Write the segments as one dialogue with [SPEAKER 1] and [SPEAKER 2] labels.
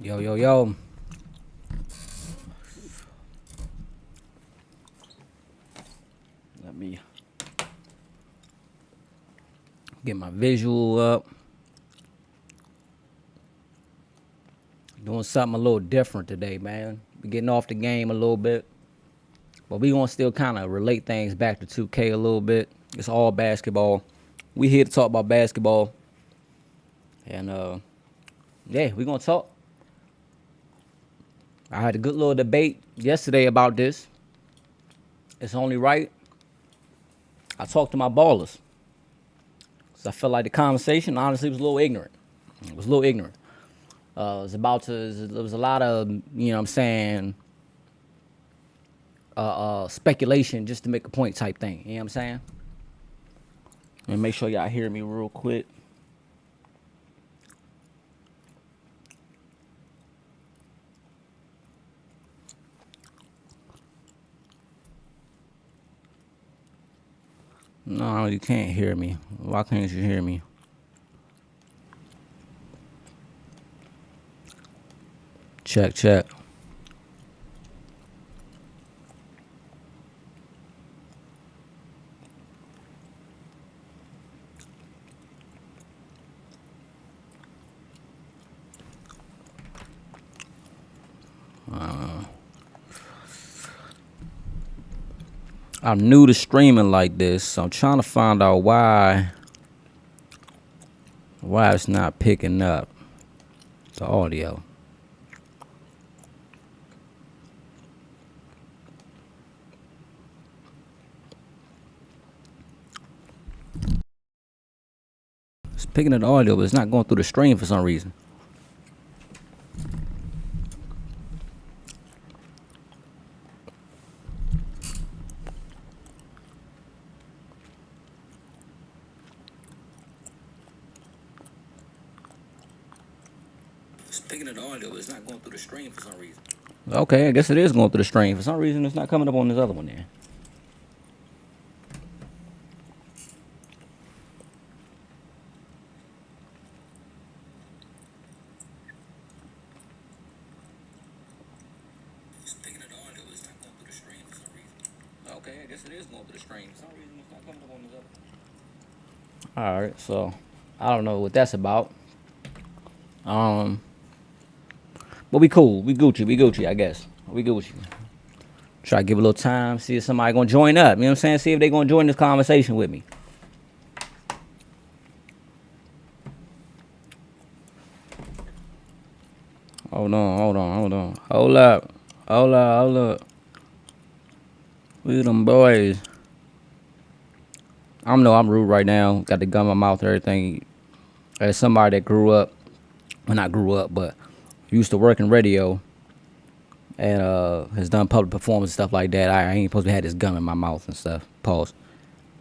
[SPEAKER 1] Yo, yo, yo. Let me get my visual up. Doing something a little different today, man. We getting off the game a little bit. But we gonna still kind of relate things back to 2K a little bit. It's all basketball. We here to talk about basketball. And yeah, we gonna talk. I had a good little debate yesterday about this. It's only right. I talked to my ballers. Cause I felt like the conversation honestly was a little ignorant. It was a little ignorant. It was about to. There was a lot of you know what I'm saying speculation just to make a point type thing. You know what I'm saying? Let me make sure y'all hear me real quick. No, you can't hear me. Why can't you hear me? Check, check. I'm new to streaming like this, so I'm trying to find out why it's not picking up the audio. It's picking up the audio, but it's not going through the stream for some reason. It's picking up the audio, but it's not going through the stream for some reason. Okay, I guess it is going through the stream. For some reason, it's not coming up on this other one there. It's picking up the audio, but it's not going through the stream for some reason. Okay, I guess it is going through the stream. For some reason, it's not coming up on this other one. All right, so I don't know what that's about. But we cool. We Gucci, I guess. We Gucci. Try to give a little time, see if somebody gonna join up. You know what I'm saying? See if they gonna join this conversation with me. Hold on. Hold up. We them boys. I'm rude right now. Got the gun in my mouth and everything. As somebody that grew up, well not grew up, but used to work in radio and has done public performance and stuff like that. I ain't supposed to have this gun in my mouth and stuff. Pause.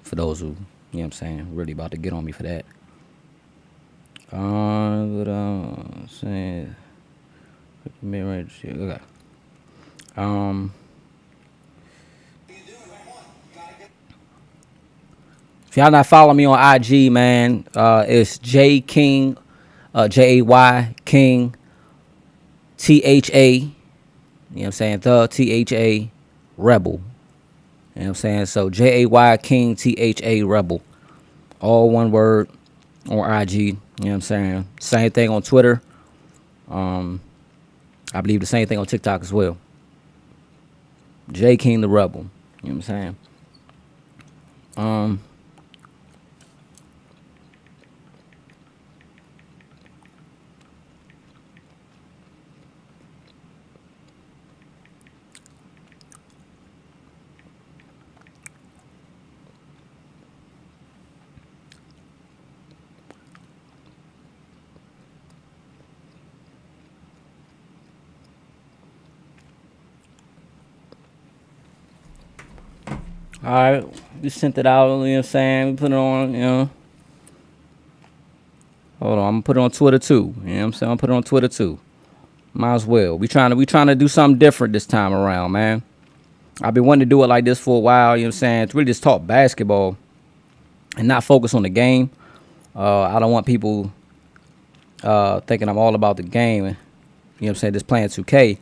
[SPEAKER 1] For those who, you know what I'm saying, really about to get on me for that. But I'm saying, okay. If y'all not following me on IG, man, it's J King, Jay King, THA. You know what I'm saying? The THA Rebel. You know what I'm saying? So Jay King THA Rebel. All one word on IG. You know what I'm saying? Same thing on Twitter. I believe the same thing on TikTok as well. J King the Rebel. You know what I'm saying? All right, we sent it out, you know what I'm saying? We put it on, you know. Hold on, I'm gonna put it on Twitter too. You know what I'm saying? I'm gonna put it on Twitter too. Might as well. We trying to do something different this time around, man. I've been wanting to do it like this for a while, you know what I'm saying? To really just talk basketball and not focus on the game. I don't want people thinking I'm all about the game You know what I'm saying? Just playing 2K. You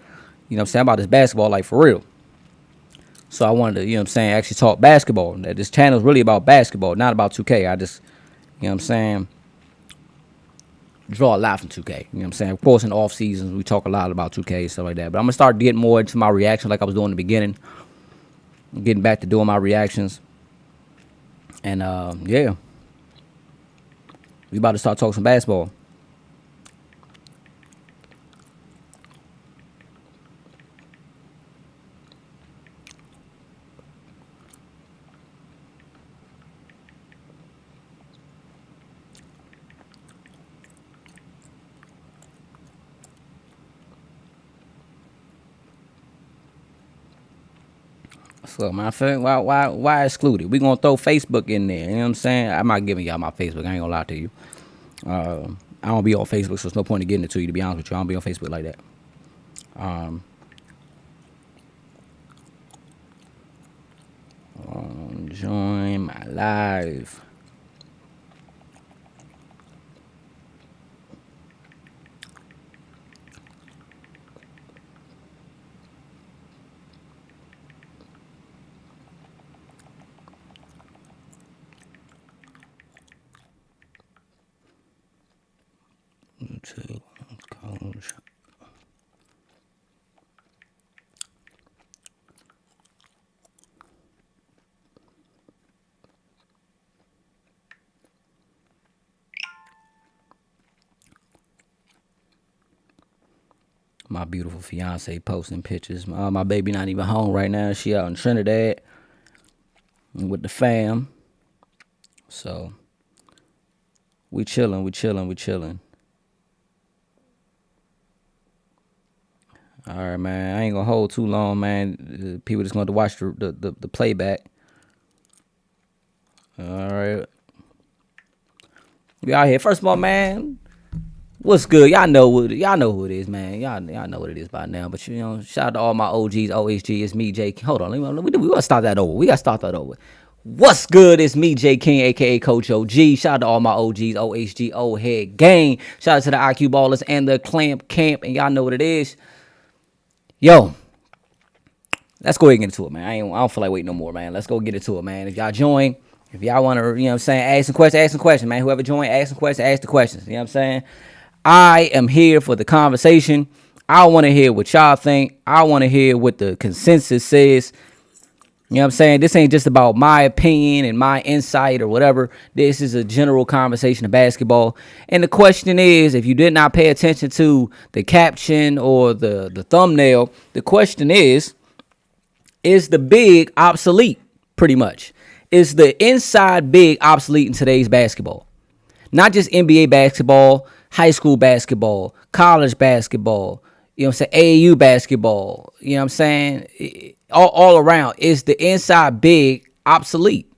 [SPEAKER 1] know what I'm saying? About this basketball, like for real. So I wanted to, you know what I'm saying, actually talk basketball. That this channel is really about basketball, not about 2K. I just, you know what I'm saying, draw a lot from 2K. You know what I'm saying? Of course, in the off seasons, we talk a lot about 2K and stuff like that. But I'm going to start getting more into my reaction like I was doing in the beginning. Getting back to doing my reactions. And, yeah. We about to start talking some basketball. So, man, I feel why excluded? We gonna throw Facebook in there. You know what I'm saying? I'm not giving y'all my Facebook. I ain't gonna lie to you. I don't be on Facebook, so there's no point in getting it to you. To be honest with you, I don't be on Facebook like that. Join my live. To coach. My beautiful fiance posting pictures. My baby not even home right now. She out in Trinidad with the fam. So we chilling. All right, man. I ain't gonna hold too long, man. People just going to watch the playback. All right. We out here. First of all, man, what's good? Y'all know who it is, man. Y'all know what it is by now. But you know, shout out to all my OGs, OHG. It's me, J. Hold on, we gotta start that over. What's good? It's me, J. King, aka Coach OG. Shout out to all my OGs, OHG, old head gang. Shout out to the IQ Ballers and the Clamp Camp. And y'all know what it is. Yo, let's go ahead and get into it, man. I don't feel like waiting no more, man. Let's go get into it, man. If y'all join, if y'all want to, you know what I'm saying, ask some questions, man. Whoever join, ask some questions, ask the questions. You know what I'm saying? I am here for the conversation. I want to hear what y'all think. I want to hear what the consensus says. You know what I'm saying? This ain't just about my opinion and my insight or whatever. This is a general conversation of basketball. And the question is, if you did not pay attention to the caption or the thumbnail, the question is the big obsolete, pretty much? Is the inside big obsolete in today's basketball? Not just NBA basketball, high school basketball, college basketball, you know what I'm saying, AAU basketball, you know what I'm saying, all around. Is the inside big obsolete?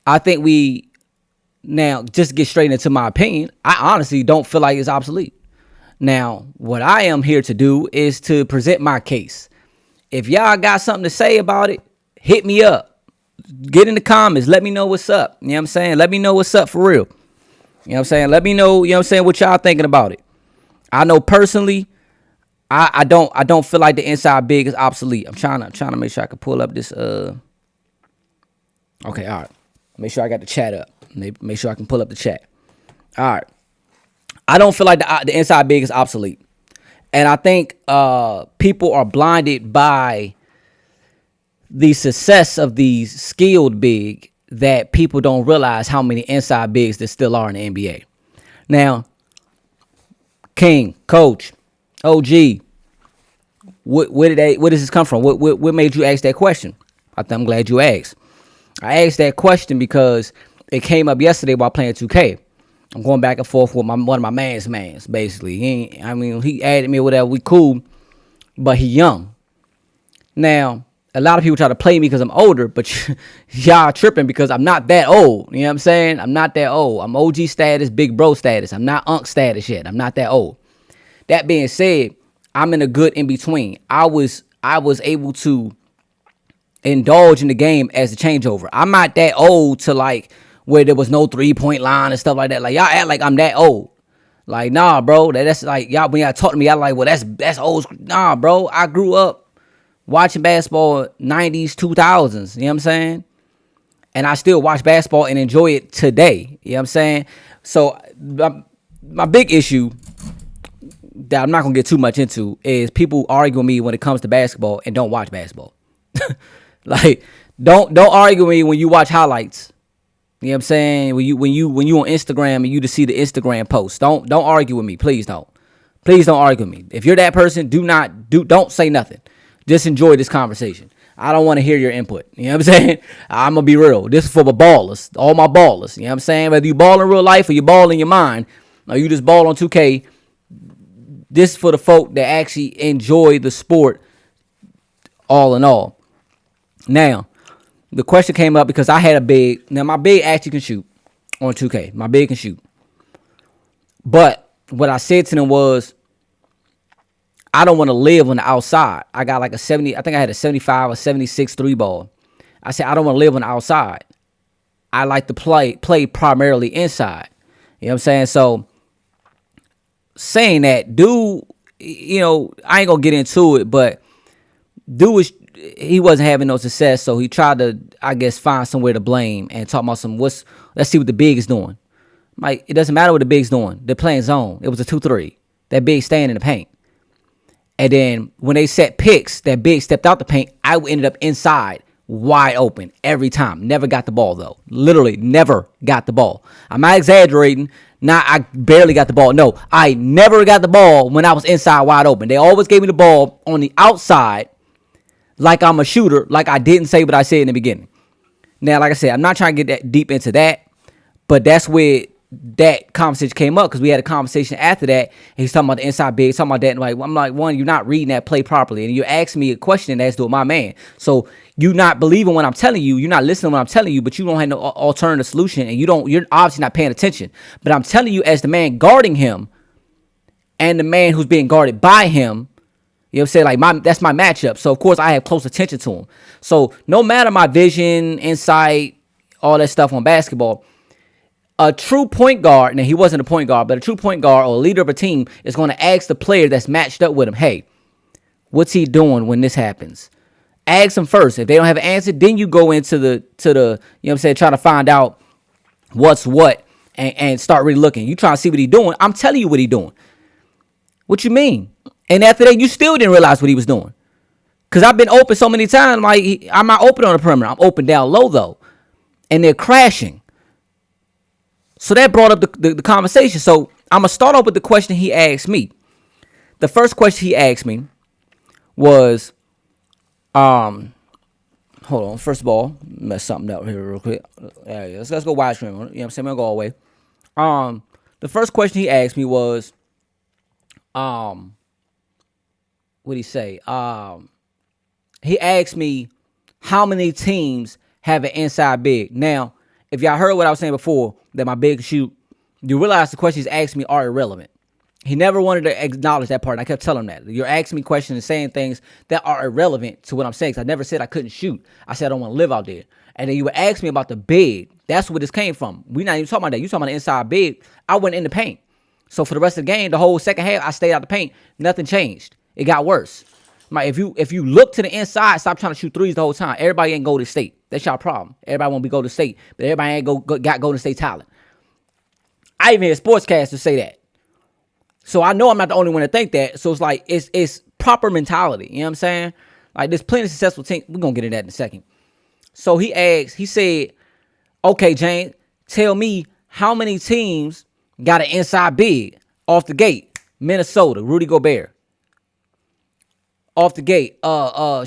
[SPEAKER 1] I think now, just to get straight into my opinion, I honestly don't feel like it's obsolete. Now, what I am here to do is to present my case. If y'all got something to say about it, hit me up. Get in the comments. Let me know what's up. You know what I'm saying? Let me know what's up for real. You know what I'm saying? Let me know, you know what I'm saying, what y'all thinking about it. I know personally, I don't feel like the inside big is obsolete. I'm trying to make sure I can pull up this okay, all right. Make sure I got the chat up. Make sure I can pull up the chat. All right. I don't feel like the inside big is obsolete. And I think people are blinded by the success of these skilled big that people don't realize how many inside bigs there still are in the NBA. Now, King, Coach, OG, where does this come from? What made you ask that question? I'm glad you asked. I asked that question because it came up yesterday while playing 2K. I'm going back and forth with one of my mans, basically. He added me or whatever. We cool, but he young. Now, a lot of people try to play me because I'm older, but y'all tripping because I'm not that old. You know what I'm saying? I'm not that old. I'm OG status, big bro status. I'm not unk status yet. I'm not that old. That being said, I'm in a good in between. I was able to indulge in the game as a changeover. I'm not that old to like where there was no 3-point line and stuff like that. Like y'all act like I'm that old. Like, nah, bro. That's like, y'all, when y'all talk to me, I like, well, that's old school. Nah, bro. I grew up watching basketball 90s, 2000s. You know what I'm saying? And I still watch basketball and enjoy it today. You know what I'm saying? So my big issue that I'm not gonna get too much into is people argue with me when it comes to basketball and don't watch basketball. Like, don't argue with me when you watch highlights. You know what I'm saying? When you on Instagram and you just see the Instagram post. Don't argue with me. Please don't. Please don't argue with me. If you're that person, don't say nothing. Just enjoy this conversation. I don't want to hear your input. You know what I'm saying? I'm gonna be real. This is for the ballers, all my ballers. You know what I'm saying? Whether you ball in real life or you ball in your mind, or you just ball on 2K, this is for the folk that actually enjoy the sport all in all. Now, the question came up because I had a big. Now, my big actually can shoot on 2K. My big can shoot. But what I said to them was, I don't want to live on the outside. I got like a 70. I think I had a 75 or 76 3 ball. I said, I don't want to live on the outside. I like to play primarily inside. You know what I'm saying? So, saying that, dude, you know, I ain't going to get into it, but dude he wasn't having no success, so he tried to, I guess, find somewhere to blame and talk about let's see what the big is doing. Like, it doesn't matter what the big's doing. They're playing zone. It was a 2-3. That big staying in the paint. And then when they set picks, that big stepped out the paint. I ended up inside, wide open every time. Never got the ball, though. Literally never got the ball. I'm not exaggerating. I barely got the ball. No, I never got the ball when I was inside wide open. They always gave me the ball on the outside like I'm a shooter, like I didn't say what I said in the beginning. Now, like I said, I'm not trying to get that deep into that, but that's where that conversation came up, because we had a conversation after that, and he's talking about the inside big, talking about that, and like, I'm like, one, you're not reading that play properly, and you're asking me a question that's to my man. So you're not believing what I'm telling you, you're not listening to what I'm telling you, but you don't have no alternative solution, and you're obviously not paying attention. But I'm telling you, as the man guarding him, and the man who's being guarded by him, you know what I'm saying? Like, that's my matchup. So, of course, I have close attention to him. So, no matter my vision, insight, all that stuff on basketball, a true point guard, now he wasn't a point guard, but a true point guard or a leader of a team is going to ask the player that's matched up with him, hey, what's he doing when this happens? Ask him first. If they don't have an answer, then you go into the you know what I'm saying, trying to find out what's what and start really looking. You trying to see what he's doing. I'm telling you what he's doing. What you mean? And after that, you still didn't realize what he was doing. Because I've been open so many times. Like, I'm not open on the perimeter. I'm open down low, though. And they're crashing. So that brought up the conversation. So I'm going to start off with the question he asked me. The first question he asked me was, hold on. First of all, mess something up here real quick. Let's go wide stream. You know what I'm saying? I'm going to go all the way. The first question he asked me was, what'd he say? He asked me how many teams have an inside big. Now, if y'all heard what I was saying before, that my big shoot, you realize the questions he's asking me are irrelevant. He never wanted to acknowledge that part, and I kept telling him that. You're asking me questions and saying things that are irrelevant to what I'm saying, because I never said I couldn't shoot. I said I don't want to live out there. And then you would ask me about the big. That's where this came from. We're not even talking about that. You talking about the inside big. I went in the paint. So for the rest of the game, the whole second half, I stayed out the paint. Nothing changed. It got worse. Like, if you look to the inside, stop trying to shoot threes the whole time. Everybody ain't Golden State. That's y'all problem. Everybody want to be Golden State, but everybody ain't got Golden State talent. I even hear sportscasters say that. So I know I'm not the only one to think that. So it's like, it's proper mentality. You know what I'm saying? Like, there's plenty of successful teams. We're going to get into that in a second. So he said, okay, James, tell me how many teams got an inside big off the gate. Minnesota, Rudy Gobert. Off the gate,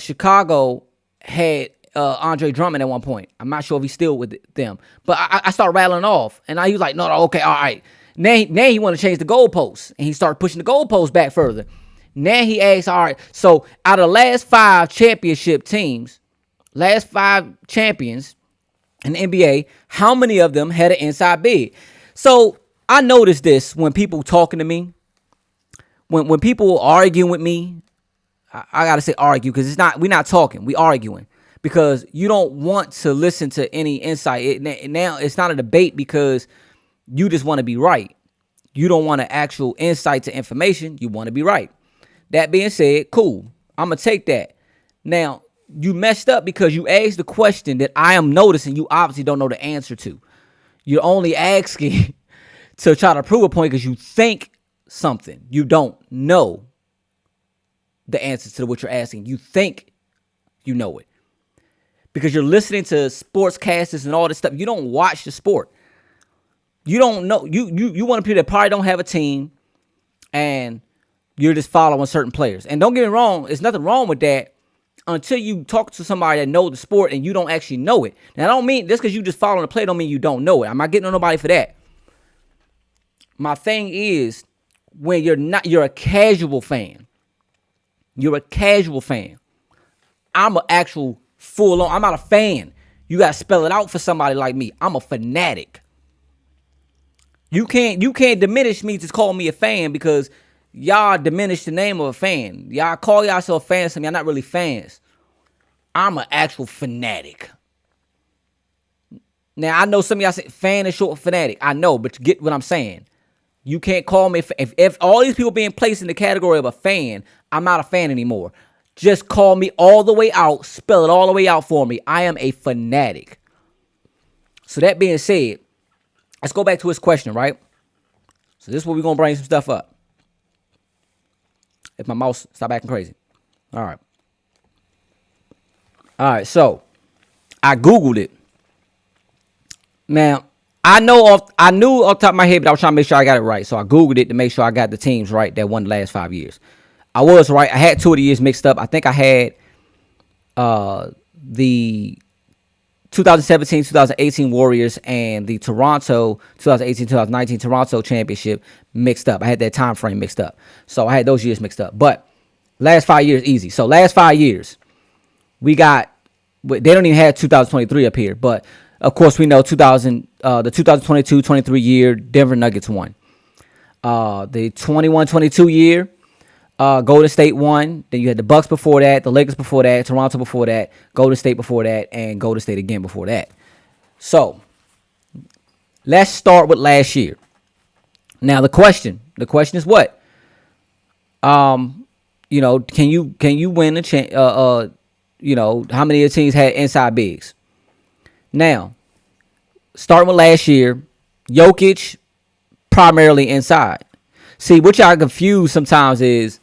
[SPEAKER 1] Chicago had Andre Drummond at one point. I'm not sure if he's still with them. But I started rattling off. And he was like, no, okay, all right. Now he want to change the goalposts. And he started pushing the goalposts back further. Now he asks, all right, so out of the last 5 championship teams, last 5 champions in the NBA, how many of them had an inside big? So I noticed this when people talking to me. When people arguing with me, I gotta say argue, because we're not talking, we arguing, because you don't want to listen to any insight. Now it's not a debate because you just want to be right. You don't want an actual insight to information. You want to be right. That being said, cool. I'm going to take that. Now, you messed up because you asked the question that I am noticing you obviously don't know the answer to. You're only asking to try to prove a point because you think something. You don't know the answer to what you're asking. You think you know it. Because you're listening to sportscasters and all this stuff. You don't watch the sport. You don't know. You want people that probably don't have a team and you're just following certain players. And don't get me wrong, there's nothing wrong with that until you talk to somebody that knows the sport and you don't actually know it. Now, I don't mean just because you just following the play don't mean you don't know it. I'm not getting on nobody for that. My thing is when you're a casual fan. You're a casual fan. I'm an actual full on. I'm not a fan. You got to spell it out for somebody like me. I'm a fanatic. You can't diminish me to call me a fan because y'all diminish the name of a fan. Y'all call yourself fans to me. I'm not really fans. I'm an actual fanatic. Now, I know some of y'all say fan is short for fanatic. I know, but you get what I'm saying. You can't call me, if all these people being placed in the category of a fan, I'm not a fan anymore. Just call me all the way out, spell it all the way out for me. I am a fanatic. So that being said, let's go back to his question, right? So this is where we're going to bring some stuff up. If my mouse stop acting crazy. All right, so I Googled it. Now, I knew off the top of my head, but I was trying to make sure I got it right. So I Googled it to make sure I got the teams right that won the last 5 years. I was right. I had 2 of the years mixed up. I think I had the 2017-2018 Warriors and the Toronto 2018-2019 Toronto championship mixed up. I had that time frame mixed up. So I had those years mixed up. But last 5 years, easy. So last 5 years, we got, they don't even have 2023 up here. But, of course, we know the 2022-23 year, Denver Nuggets won. The 21-22 year, Golden State won. Then you had the Bucks before that, the Lakers before that, Toronto before that, Golden State before that, and Golden State again before that. So let's start with last year. Now the question is what? Can you win a how many of the teams had inside bigs? Now, starting with last year, Jokic primarily inside. See, what y'all confused sometimes is,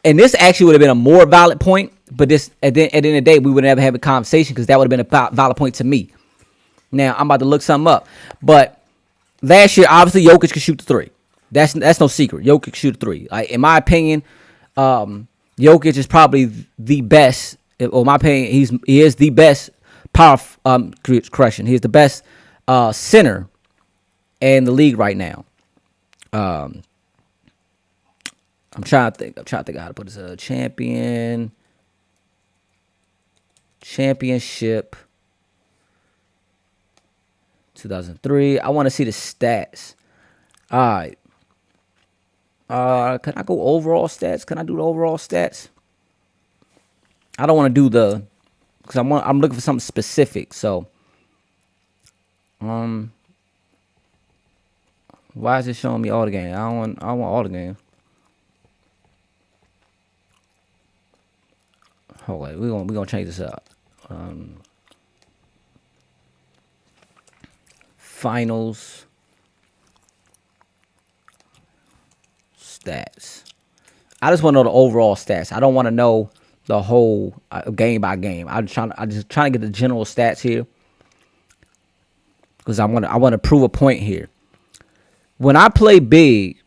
[SPEAKER 1] and this actually would have been a more valid point, but this at the end of the day, we would never have a conversation because that would have been a valid point to me. Now, I'm about to look something up. But last year, obviously, Jokic could shoot the three. That's no secret. Jokic could shoot the three. In my opinion, Jokic is probably the best. Or in my opinion, he is the best power. Correction. He's the best center in the league right now. I'm trying to think of how to put this. Championship 2003. I want to see the stats. All right. Can I go overall stats? Can I do the overall stats? I don't want to do because I'm looking for something specific. So, why is it showing me all the games? I want all the games. Hold on, we're gonna change this up. Finals stats. I just want to know the overall stats. I don't want to know the whole game by game. I'm just trying to get the general stats here because I want to prove a point here. When I play big,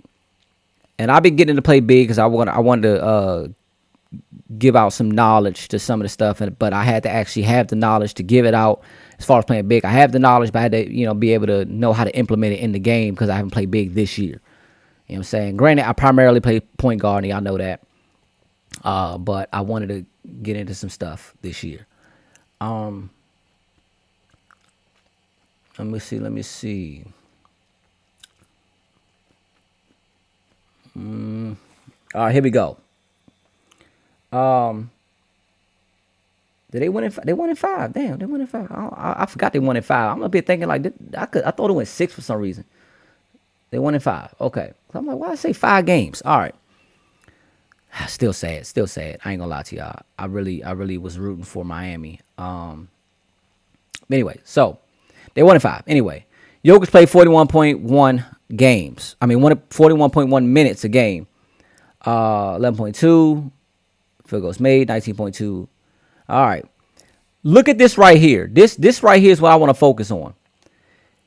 [SPEAKER 1] and I've been getting to play big because I wanted to give out some knowledge to some of the stuff, but I had to actually have the knowledge to give it out. As far as playing big, I have the knowledge, but I had to be able to know how to implement it in the game because I haven't played big this year. You know what I'm saying? Granted, I primarily play point guard, and y'all know that. But I wanted to get into some stuff this year. Let me see. All right, here we go. Did they win in 5? They won in 5. Damn, they won in 5. I forgot they won in 5. I'm a bit thinking like I thought it went 6 for some reason. They 1-5. Okay. So I'm like, why I say 5 games? All right. Still sad. Still sad. I ain't gonna lie to y'all. I really was rooting for Miami. Anyway, so they 1-5. Anyway, Jokic played 41.1 games. I mean, 41.1 minutes a game. 11.2 field goals made. 19.2. All right. Look at this right here. This right here is what I want to focus on.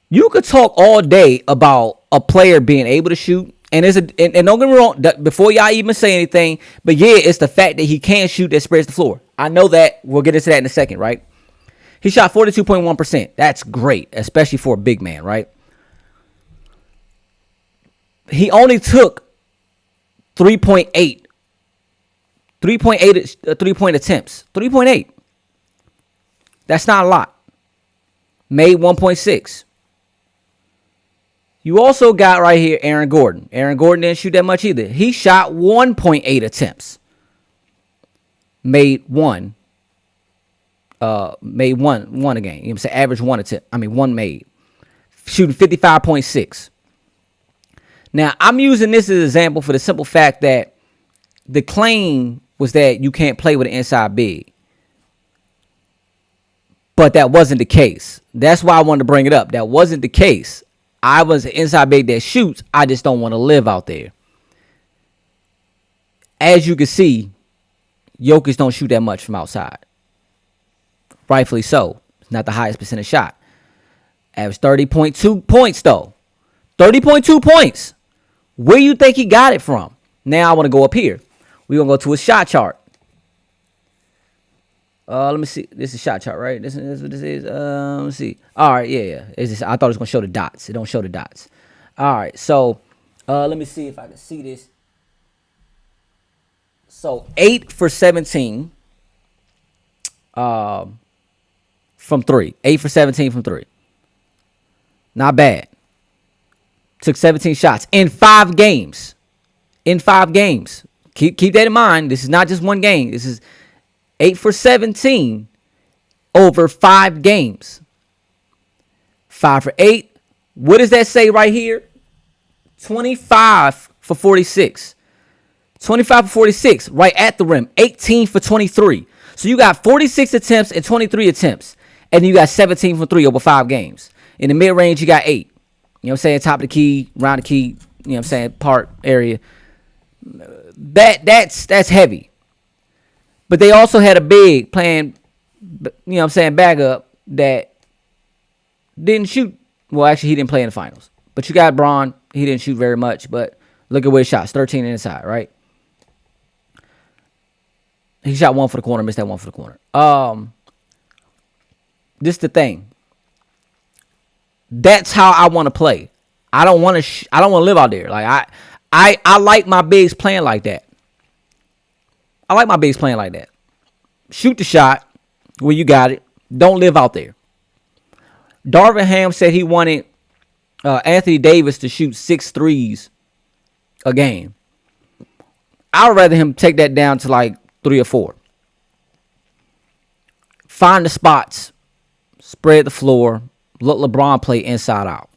[SPEAKER 1] You could talk all day about a player being able to shoot, and don't get me wrong, before y'all even say anything, but yeah, it's the fact that he can shoot that spreads the floor. I know that. We'll get into that in a second, right? He shot 42.1%. That's great, especially for a big man, right? He only took 3.8 3-point attempts. 3.8. That's not a lot. Made 1.6. You also got right here Aaron Gordon. Aaron Gordon didn't shoot that much either. He shot 1.8 attempts. Made one. Made one a game. You know what I'm saying? Average one attempt. I mean, one made. Shooting 55.6. Now, I'm using this as an example for the simple fact that the claim was that you can't play with an inside big. But that wasn't the case. That's why I wanted to bring it up. That wasn't the case. I was an inside big that shoots. I just don't want to live out there. As you can see, Jokic don't shoot that much from outside. Rightfully so. It's not the highest percentage shot. Average 30.2 points, though. 30.2 points. Where you think he got it from? Now I want to go up here. We're going to go to a shot chart. Let me see. This is a shot chart, right? This is what this is. Let me see. All right, yeah. It's just, I thought it was going to show the dots. It don't show the dots. All right, so let me see if I can see this. So 8 for 17 from 3. 8 for 17 from 3. Not bad. Took 17 shots in 5 games. In 5 games. Keep that in mind. This is not just one game. This is 8 for 17 over 5 games. 5 for 8. What does that say right here? 25 for 46. 25 for 46, right at the rim. 18 for 23. So you got 46 attempts and 23 attempts. And you got 17 for 3 over 5 games. In the mid-range, you got 8. You know what I'm saying? Top of the key, round the key, you know what I'm saying? Part area. That's heavy. But they also had a big playing, you know what I'm saying, backup that didn't shoot. Well, actually, he didn't play in the finals. But you got Braun. He didn't shoot very much. But look at where he shot. 13 inside, right? He shot 1 for the corner, missed that 1 for the corner. This is the thing. That's how I want to play. I don't want to. I don't want to live out there. Like I like my bigs playing like that. I like my bigs playing like that. Shoot the shot when you got it. Don't live out there. Darvin Ham said he wanted Anthony Davis to shoot 6 threes a game. I would rather him take that down to like 3 or 4. Find the spots. Spread the floor. Let LeBron play inside out.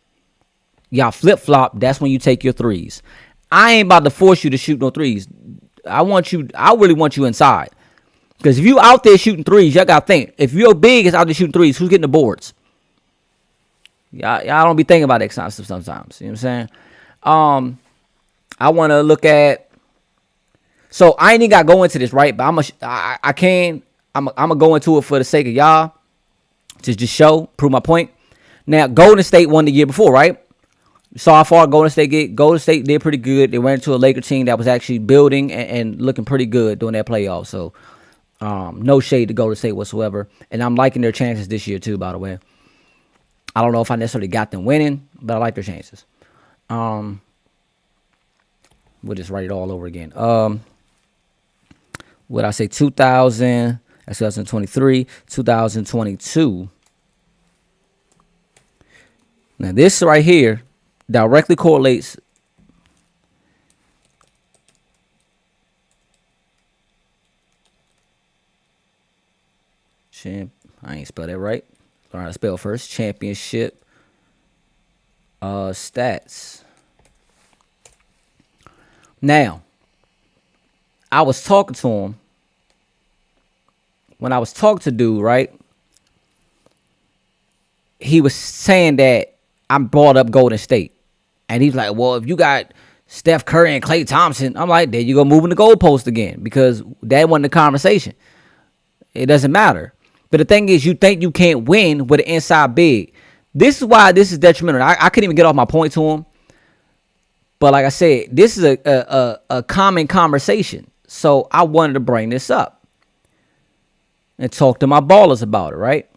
[SPEAKER 1] Y'all flip-flop. That's when you take your threes. I ain't about to force you to shoot no threes. I really want you inside. Because if you out there shooting threes, y'all got to think. If your big is out there shooting threes, who's getting the boards? Y'all don't be thinking about that kind of stuff sometimes. You know what I'm saying? I want to look at. So I ain't even got to go into this, right? But I'm going to go into it for the sake of y'all. To just prove my point. Now, Golden State won the year before, right? You saw how far Golden State get. Golden State did pretty good. They went into a Laker team that was actually building and looking pretty good during that playoff. So, no shade to Golden State whatsoever. And I'm liking their chances this year, too, by the way. I don't know if I necessarily got them winning, but I like their chances. We'll just write it all over again. What I say, 2000, that's 2023, 2022. Now, this right here directly correlates. I ain't spell that right. Learn how to spell first. Championship stats. Now, I was talking to him. When I was talking to dude, right, he was saying that I brought up Golden State. And he's like, well, if you got Steph Curry and Klay Thompson, I'm like, there you go, moving the goalpost again, because that wasn't the conversation. It doesn't matter. But the thing is, you think you can't win with an inside big. This is why this is detrimental. I couldn't even get off my point to him. But like I said, this is a common conversation. So I wanted to bring this up and talk to my ballers about it, right?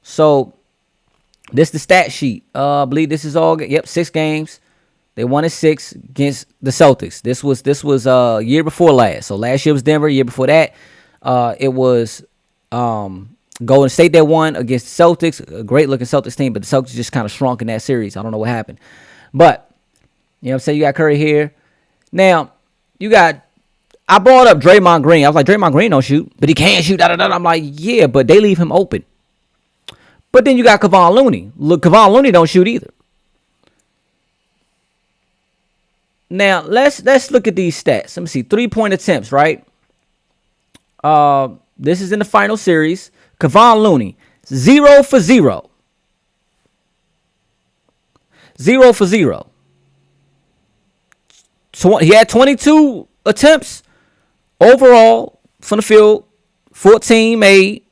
[SPEAKER 1] So this is the stat sheet. I believe this is all. Yep, 6 games. They won in 6 against the Celtics. This was year before last. So last year was Denver. Year before that, it was Golden State that won against the Celtics. A great looking Celtics team, but the Celtics just kind of shrunk in that series. I don't know what happened, but you know what I'm saying. You got Curry here. Now you got. I brought up Draymond Green. I was like, Draymond Green don't shoot, but he can't shoot. Da, da, da. I'm like, yeah, but they leave him open. But then you got Kevon Looney. Look, Kevon Looney don't shoot either. Now let's look at these stats. Let me see. 3-point attempts, right? This is in the final series. Kevon Looney, 0 for 0. 0 for 0. So he had 22 attempts overall from the field, 14 made.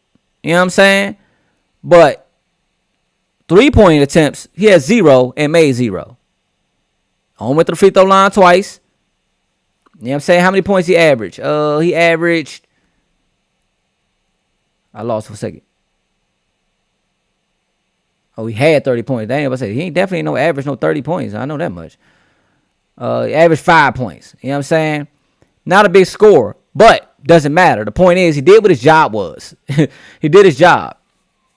[SPEAKER 1] You know what I'm saying? But 3-point attempts, he had 0 and made 0. On went to the free throw line twice. You know what I'm saying? How many points he averaged? He averaged. I lost for a second. Oh, he had 30 points. Dang, I said he ain't definitely no average, no 30 points. I know that much. He averaged 5 points. You know what I'm saying? Not a big score, but doesn't matter. The point is, he did what his job was. He did his job.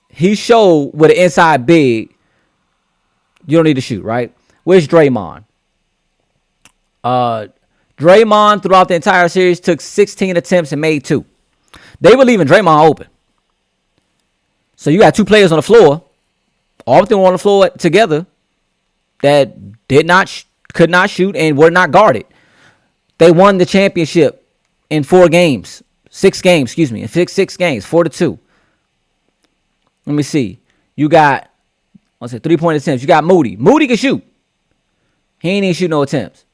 [SPEAKER 1] He showed with an inside big, you don't need to shoot, right? Where's Draymond? Draymond throughout the entire series took 16 attempts and made 2. They were leaving Draymond open. So you got 2 players on the floor, all of them on the floor together, that could not shoot and were not guarded. They won the championship in 4 games. 6 games, excuse me. In 6 games, 4-2. Let me see. You got, 3-point attempts. You got Moody. Moody can shoot. He ain't even shoot no attempts.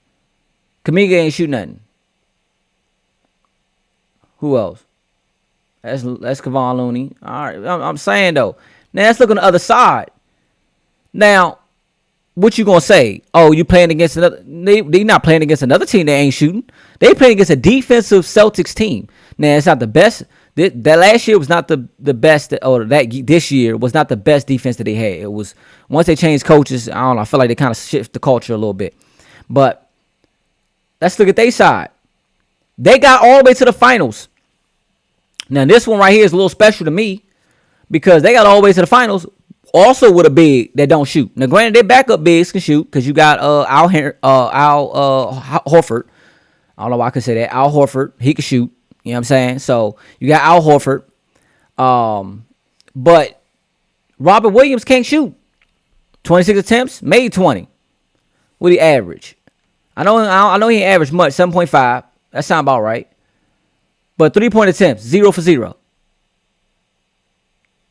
[SPEAKER 1] Kuminga ain't shoot nothing. Who else? That's Kevon Looney. All right. I'm saying, though. Now, let's look on the other side. Now, what you going to say? Oh, you playing against another... They not playing against another team that ain't shooting. They playing against a defensive Celtics team. Now, it's not the best. That last year was not the best, or this year was not the best defense that they had. It was, once they changed coaches, I don't know, I feel like they kind of shift the culture a little bit. But let's look at their side. They got all the way to the finals. Now, this one right here is a little special to me because they got all the way to the finals also with a big that don't shoot. Now, granted, their backup bigs can shoot because you got Al Horford. I don't know why I could say that. Al Horford, he can shoot. You know what I'm saying? So, you got Al Horford. But Robert Williams can't shoot. 26 attempts, made 20. What do he average? I know he ain't averaged much, 7.5. That sound about right. But 3-point attempts, 0 for 0.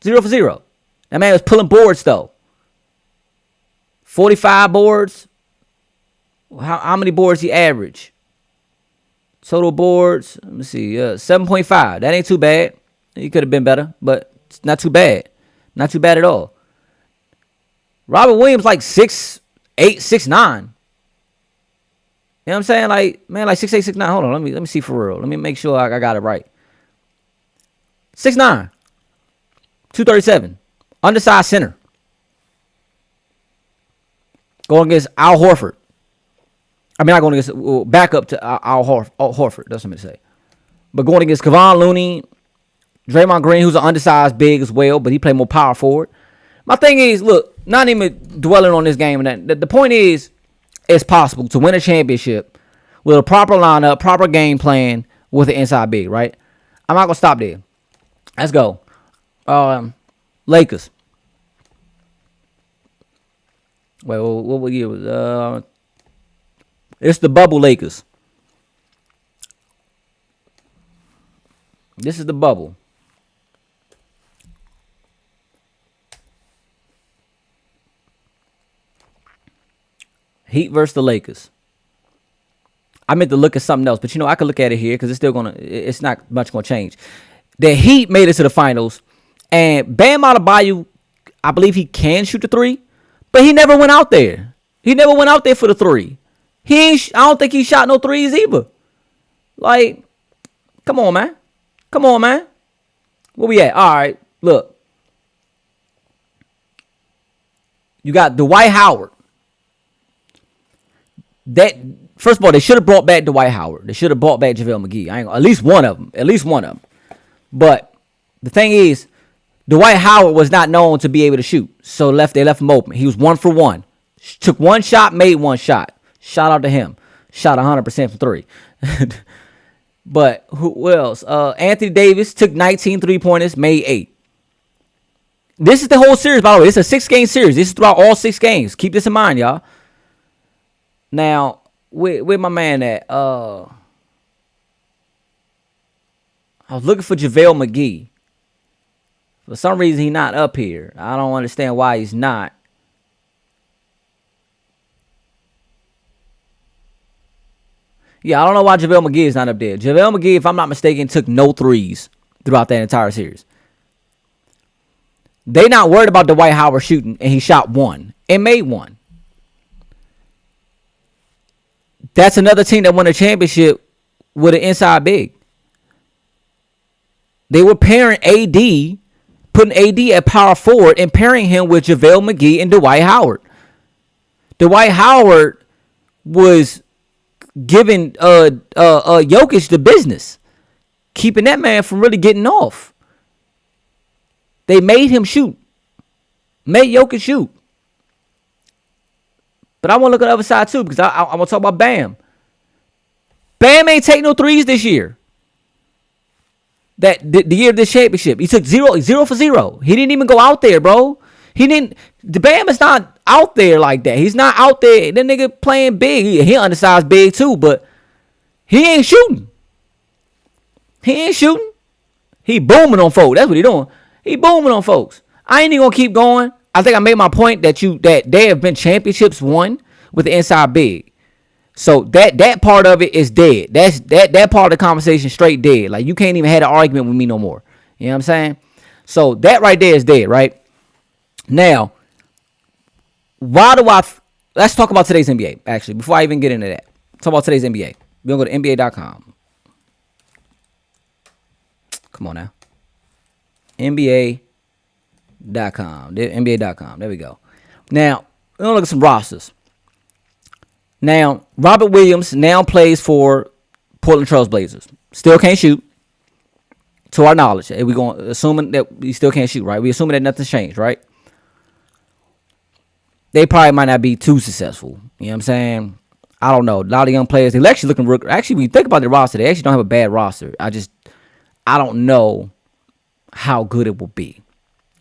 [SPEAKER 1] 0 for 0. That man was pulling boards, though. 45 boards. How many boards he average? Total boards, let me see, 7.5. That ain't too bad. He could have been better, but it's not too bad. Not too bad at all. Robert Williams like 6'8", 6'9". You know what I'm saying? Like, man, like 6'8", 6'9". Hold on, let me see for real. Let me make sure I got it right. 6'9", 237. Undersized center. Going against Al Horford. I mean, not going against, back up to Al Horford. That's what I'm going to say. But going against Kevon Looney, Draymond Green, who's an undersized big as well, but he played more power forward. My thing is, look, not even dwelling on this game. And that. The point is, it's possible to win a championship with a proper lineup, proper game plan with an inside big, right? I'm not going to stop there. Let's go. Lakers. Wait, what year was It's the bubble Lakers. This is the bubble. Heat versus the Lakers. I meant to look at something else, but I could look at it here because it's still it's not much gonna change. The Heat made it to the finals, and Bam Adebayo, I believe he can shoot the three, but he never went out there. He never went out there for the three. I don't think he shot no threes either. Like, come on, man. Come on, man. Where we at? All right, look. You got Dwight Howard. That first of all, they should have brought back Dwight Howard. They should have brought back JaVale McGee. At least one of them. At least one of them. But the thing is, Dwight Howard was not known to be able to shoot. So they left him open. He was 1 for 1. Took one shot, made one shot. Shout out to him. Shot 100% from three. But who else? Anthony Davis took 19 3-pointers, made 8. This is the whole series, by the way. It's a 6-game series. This is throughout all 6 games. Keep this in mind, y'all. Now, where my man at? I was looking for JaVale McGee. For some reason, he's not up here. I don't understand why he's not. Yeah, I don't know why JaVale McGee is not up there. JaVale McGee, if I'm not mistaken, took no threes throughout that entire series. They not worried about Dwight Howard shooting, and he shot 1 and made 1. That's another team that won a championship with an inside big. They were pairing AD, putting AD at power forward and pairing him with JaVale McGee and Dwight Howard. Dwight Howard was giving Jokic the business, keeping that man from really getting off. They made him shoot. Made Jokic shoot. But I want to look at the other side too, because I want to talk about Bam. Bam ain't take no threes this year. The year of this championship, he took 0 for 0. He didn't even go out there, bro. The Bam is not out there like that. He's not out there. That nigga playing big. He undersized big too, but he ain't shooting. He ain't shooting. He booming on folks. That's what he doing. He booming on folks. I ain't even gonna keep going. I think I made my point that there have been championships won with the inside big. So that part of it is dead. That part of the conversation straight dead. Like, you can't even have an argument with me no more. You know what I'm saying? So that right there is dead, right? Now, let's talk about today's NBA, actually, before I even get into that. Talk about today's NBA. We're going to go to NBA.com. Come on now. NBA.com. NBA.com. There we go. Now, we're going to look at some rosters. Now, Robert Williams now plays for Portland Trail Blazers. Still can't shoot, to our knowledge. We're going assuming that he still can't shoot, right? We're assuming that nothing's changed, right? They probably might not be too successful. You know what I'm saying? I don't know. A lot of young players, they're actually looking. Actually, when you think about the roster, they actually don't have a bad roster. I don't know how good it will be.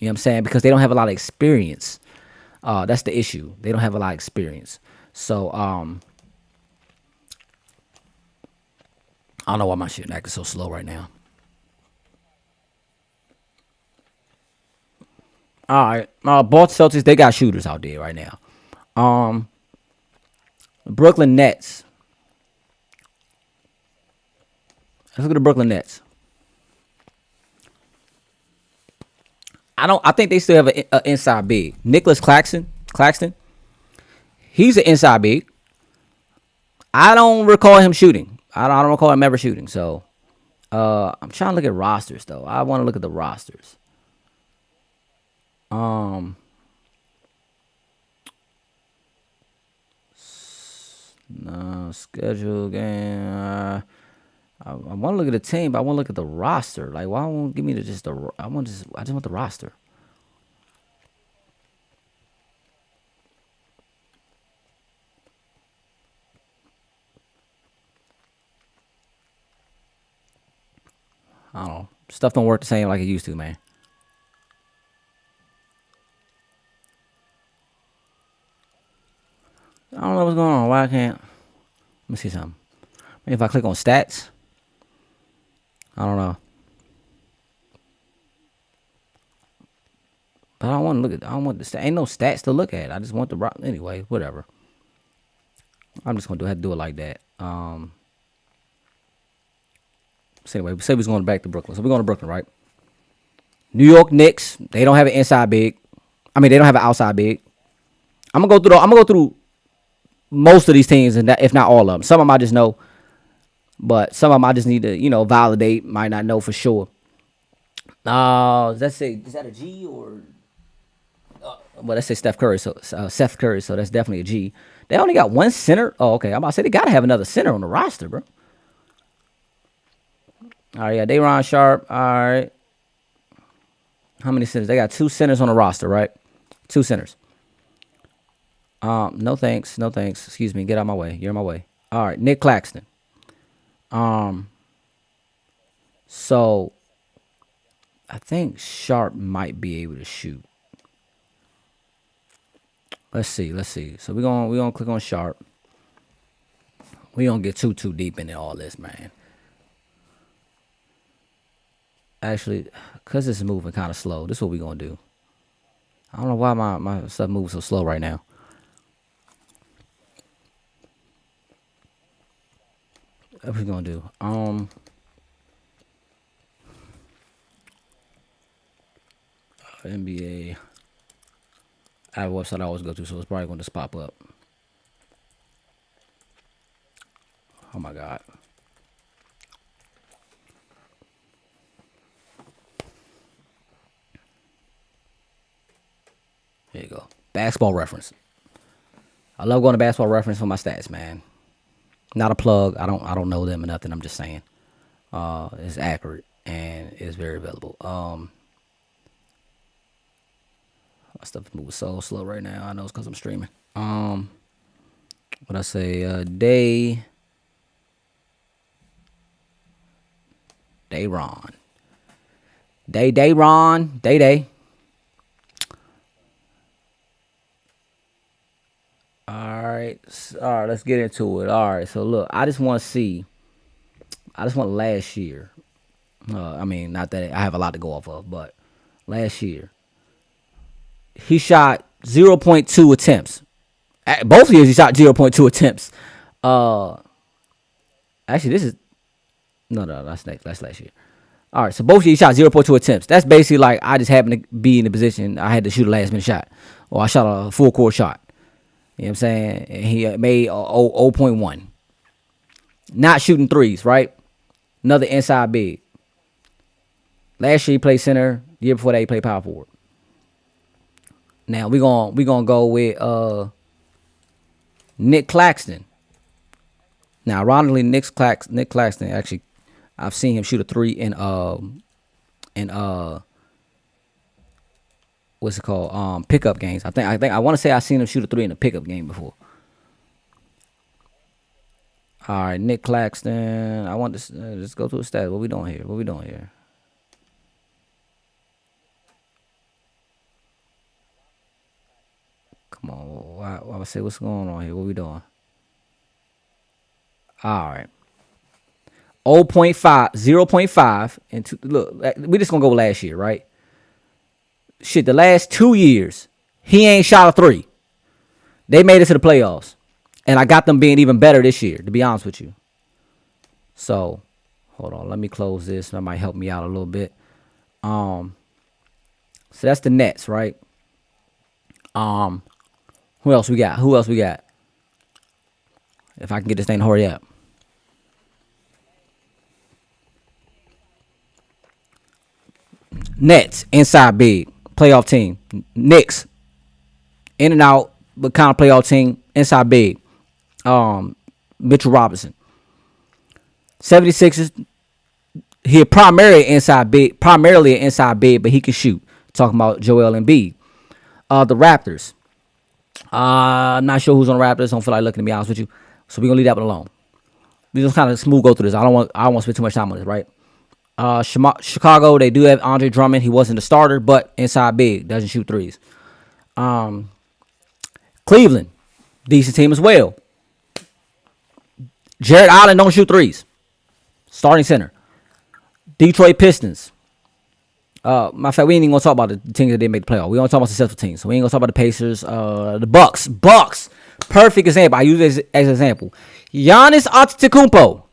[SPEAKER 1] You know what I'm saying? Because they don't have a lot of experience. That's the issue. They don't have a lot of experience. So, I don't know why my shit acting so slow right now. All right. Boston Celtics, they got shooters out there right now. Brooklyn Nets. Let's look at the Brooklyn Nets. I think they still have an inside big. Nicholas Claxton. He's an inside big. I don't recall him shooting. I don't recall him ever shooting. So, I'm trying to look at rosters, though. I want to look at the rosters. No, schedule game. I want to look at the team, but I want to look at the roster. Like, why won't give me I just want the roster. I don't know. Stuff don't work the same like it used to, man. I don't know what's going on. Why I can't? me see something. Maybe if I click on stats, I don't know. But I don't want to look at. I don't want the stat. Ain't no stats to look at. I just want the rock. Anyway, whatever. I'm just gonna have to do it like that. So anyway, we say we're going back to Brooklyn. So we're going to Brooklyn, right? New York Knicks. They don't have an inside big. I mean, they don't have an outside big. I'm gonna go through most of these teams, and if not all of them. Some of them I just know, but some of them I just need to validate. Might not know for sure. Let's say, is that a G or? Well, let's say Steph Curry. So Seth Curry. So that's definitely a G. They only got one center. Oh, okay. I'm about to say they gotta have another center on the roster, bro. All right, yeah, Day'Ron Sharpe. All right. How many centers? They got 2 centers on the roster, right? 2 centers. No thanks. No thanks. Excuse me. Get out of my way. You're in my way. All right, Nick Claxton. So I think Sharpe might be able to shoot. Let's see. So we're gonna click on Sharpe. We don't get too deep into all this, man. Actually, because this is moving kind of slow, this is what we're going to do. I don't know why my stuff moves so slow right now. What we going to do? NBA. I have a website I always go to, so it's probably going to just pop up. Oh, my God. Here you go. Basketball Reference. I love going to Basketball Reference for my stats, man. Not a plug. I don't know them or nothing. I'm just saying. It's accurate and it's very available. My stuff is moving so slow right now. I know it's because I'm streaming. What I say? Day'Ron. Day. All right, let's get into it. All right, so look, I just want last year. I mean, not that I have a lot to go off of, but last year he shot 0.2 attempts. Both years he shot 0.2 attempts. Actually, this is no, that's last year. All right, so both years he shot 0.2 attempts. That's basically like I just happened to be in the position I had to shoot a last minute shot, or I shot a full court shot. You know what I'm saying? And he made 0.1. Not shooting threes, right? Another inside big. Last year he played center. The year before that he played power forward. Now we gonna go with Nick Claxton. Now, ironically, Nick Claxton actually, I've seen him shoot a 3 in what's it called? Pickup games. I want to say I've seen him shoot a 3 in a pickup game before. All right, Nick Claxton. I want to let's go to the stats. What we doing here? Come on. Why I say what's going on here? What we doing? All right. 0.5, and look, we just gonna go last year, right? Shit, the last 2 years, he ain't shot a 3. They made it to the playoffs. And I got them being even better this year, to be honest with you. So, hold on. Let me close this. That might help me out a little bit. So that's the Nets, right? Who else we got? If I can get this thing to hurry up. Nets, inside big, playoff team. Knicks, in and out, but kind of playoff team, inside big. Mitchell Robinson. 76ers, he primarily an inside big, but he can shoot. Talking about Joel Embiid. The Raptors. I'm not sure who's on the Raptors. Don't feel like looking, to be honest with you. So we're gonna leave that one alone. We just kind of smooth go through this. I don't want to spend too much time on this, right? Chicago, they do have Andre Drummond. He wasn't the starter, but inside big, doesn't shoot threes. Cleveland, decent team as well. Jared Allen don't shoot threes. Starting center. Detroit Pistons. Matter of fact, we ain't even gonna talk about the teams that didn't make the playoff. We gonna talk about successful teams. So we ain't gonna talk about the Pacers. The Bucks. Bucks. Perfect example. I use it as an example. Giannis Antetokounmpo.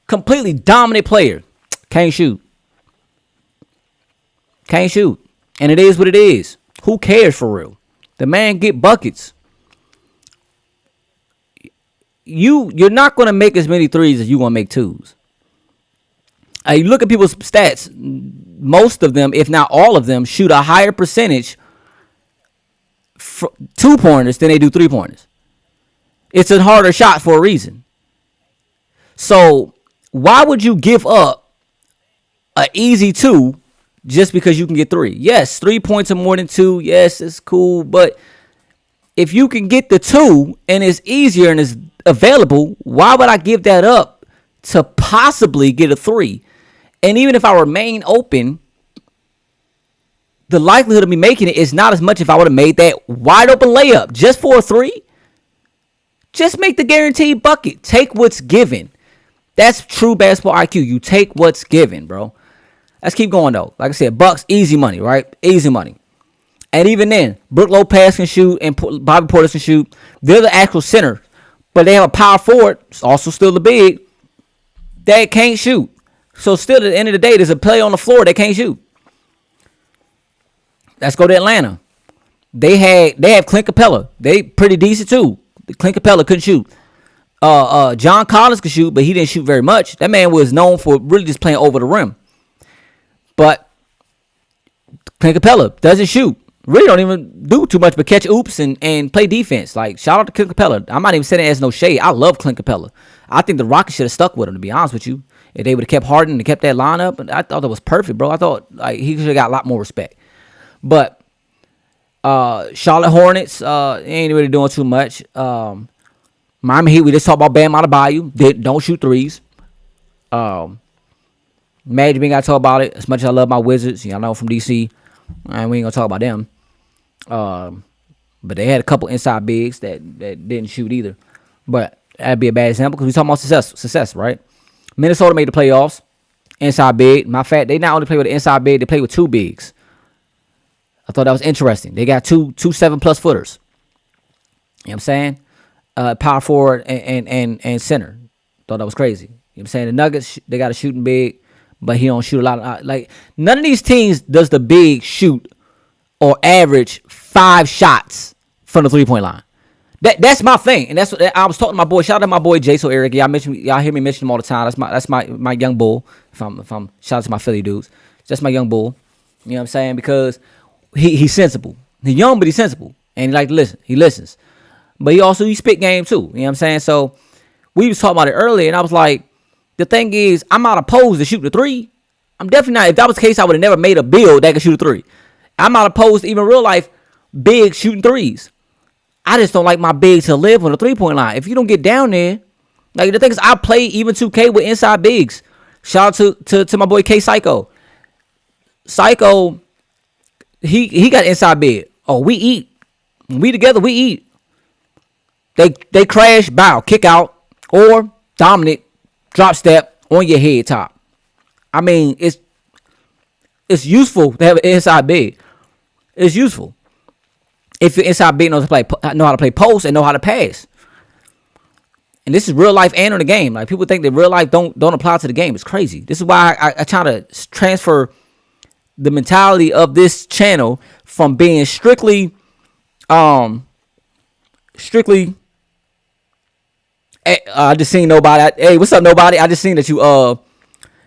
[SPEAKER 1] Completely dominant player. Can't shoot. Can't shoot. And it is what it is. Who cares for real? The man get buckets. You're not gonna make as many threes as you gonna make twos. You look at people's stats. Most of them, if not all of them, shoot a higher percentage for 2-pointers than they do 3-pointers. It's a harder shot for a reason. So why would you give up an easy 2 just because you can get 3? Yes, 3 points are more than 2. Yes, it's cool. But if you can get the 2 and it's easier and it's available, why would I give that up to possibly get a 3? And even if I remain open, the likelihood of me making it is not as much if I would have made that wide open layup just for a 3. Just make the guaranteed bucket. Take what's given. That's true basketball IQ. You take what's given, bro. Let's keep going, though. Like I said, Bucks, easy money, right? Easy money. And even then, Brook Lopez can shoot and Bobby Portis can shoot. They're the actual center. But they have a power forward, also still the big, that can't shoot. So still at the end of the day, there's a player on the floor that can't shoot. Let's go to Atlanta. They have Clint Capella. They pretty decent too. Clint Capella couldn't shoot. John Collins could shoot, but he didn't shoot very much. That man was known for really just playing over the rim. But Clint Capella doesn't shoot. Really don't even do too much but catch oops and play defense. Like, shout out to Clint Capella. I'm not even saying it as no shade. I love Clint Capella. I think the Rockets should have stuck with him, to be honest with you. If they would have kept Harden and kept that lineup, and I thought that was perfect, bro. I thought like he should have got a lot more respect. But Charlotte Hornets ain't really doing too much. Miami Heat, we just talked about Bam Adebayo. Don't shoot threes. Magic, we ain't got to talk about it. As much as I love my Wizards, y'all know from DC, and we ain't gonna talk about them. But they had a couple inside bigs that didn't shoot either. But that'd be a bad example because we talking about success, right? Minnesota made the playoffs. Inside big. Matter of fact, they not only play with the inside big, they play with 2 bigs. I thought that was interesting. They got two 7+ footers. You know what I'm saying? Power forward and center. Thought that was crazy. You know what I'm saying? The Nuggets, they got a shooting big, but he don't shoot a lot of, like, none of these teams does the big shoot or average 5 shots from the 3-point line. That's my thing, and that's what I was talking to my boy. Shout out to my boy Jason Eric. Y'all hear me mention him all the time. That's my young bull. If I'm shout out to my Philly dudes. That's my young bull. You know what I'm saying? Because he's sensible. He's young, but he's sensible, and he like to listen. He listens, but he spit game too. You know what I'm saying? So we was talking about it earlier, and I was like, the thing is, I'm not opposed to shooting the 3. I'm definitely not. If that was the case, I would have never made a build that could shoot a 3. I'm not opposed to even real life big shooting 3s. I just don't like my bigs to live on the 3-point line. If you don't get down there, like the thing is, I play even 2K with inside bigs. Shout out to my boy K Psycho. Psycho, he got inside big. Oh, we eat. When we together, we eat. They crash, bow, kick out, or dominant, drop step on your head top. I mean, it's useful to have an inside big. It's useful. If your inside big knows how to play post and know how to pass. And this is real life and on the game. Like, people think that real life don't apply to the game. It's crazy. This is why I try to transfer the mentality of this channel from being strictly I just seen nobody. Hey, what's up, nobody? I just seen that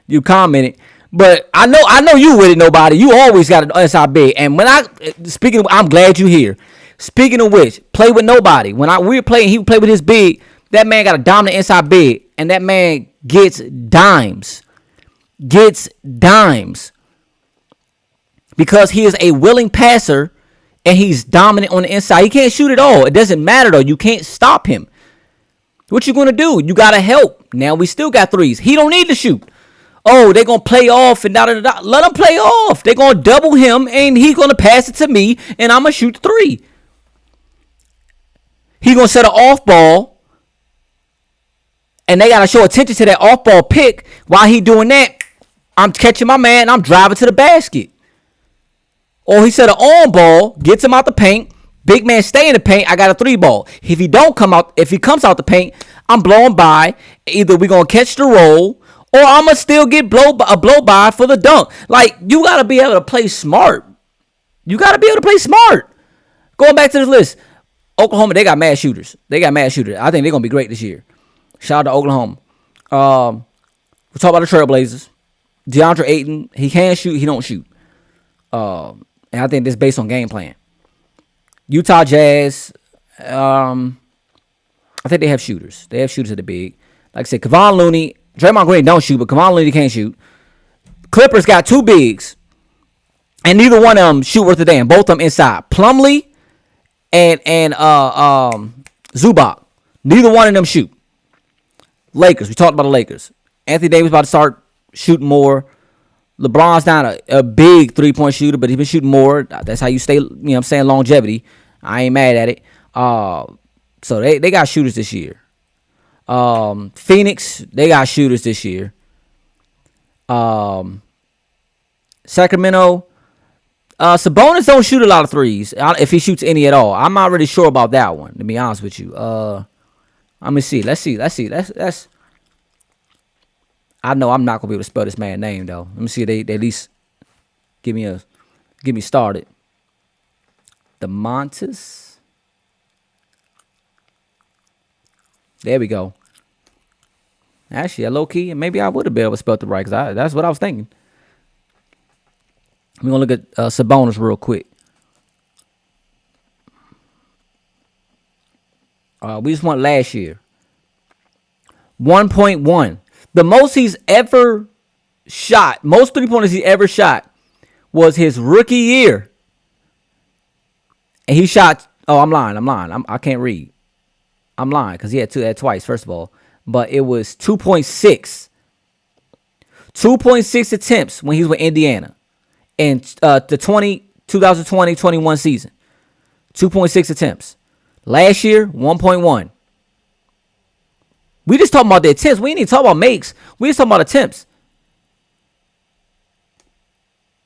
[SPEAKER 1] you commented. But I know you with it, nobody. You always got an inside big. And when I'm glad you here. Speaking of which, play with nobody. When we were playing, he would play with his big. That man got a dominant inside big, and that man gets dimes. Because he is a willing passer, and he's dominant on the inside. He can't shoot at all. It doesn't matter, though. You can't stop him. What you going to do? You got to help. Now we still got 3s. He don't need to shoot. Oh, they're going to play off and da-da-da-da. Let him play off. They're going to double him, and he's going to pass it to me, and I'm going to shoot the 3. He's going to set an off ball, and they gotta show attention to that off ball pick. While he doing that, I'm catching my man and I'm driving to the basket. Or he set an on ball, gets him out the paint. Big man stay in the paint. I got a 3 ball. If he comes out the paint, I'm blowing by. Either we gonna catch the roll, or I'ma still get a blow by for the dunk. Like, you gotta be able to play smart. You gotta be able to play smart. Going back to this list, Oklahoma, they got mad shooters. I think they're gonna be great this year. Shout out to Oklahoma. We talk about the Trailblazers. DeAndre Ayton, he can shoot, he don't shoot. And I think this is based on game plan. Utah Jazz, I think they have shooters. They have shooters at the big. Like I said, Kevon Looney, Draymond Green don't shoot, but Kevon Looney can't shoot. Clippers got 2 bigs, and neither one of them shoot worth a damn. Both of them inside. Plumlee and Zubac. Neither one of them shoot. Lakers, we talked about the Lakers. Anthony Davis about to start shooting more. LeBron's not a big 3-point shooter, but he's been shooting more. That's how you stay, longevity. I ain't mad at it. So they got shooters this year. Phoenix, they got shooters this year. Sacramento, Sabonis don't shoot a lot of threes, if he shoots any at all. I'm not really sure about that one, to be honest with you. Let me see. Let's see. Let's. I know I'm not gonna be able to spell this man's name though. Let me see if they at least get me started. DeMontis. There we go. Actually, low key, maybe I would have been able to spell it right, because that's what I was thinking. We're gonna look at Sabonis real quick. We just went last year. 1.1. The most he's ever shot, most 3-pointers he ever shot, was his rookie year. And he shot, I'm lying. I can't read. I'm lying, because he had twice, first of all. But it was 2.6. 2.6 attempts when he was with Indiana in the 2020-21 season. 2.6 attempts. Last year, 1.1. We just talking about the attempts. We ain't even talking about makes. We just talking about attempts.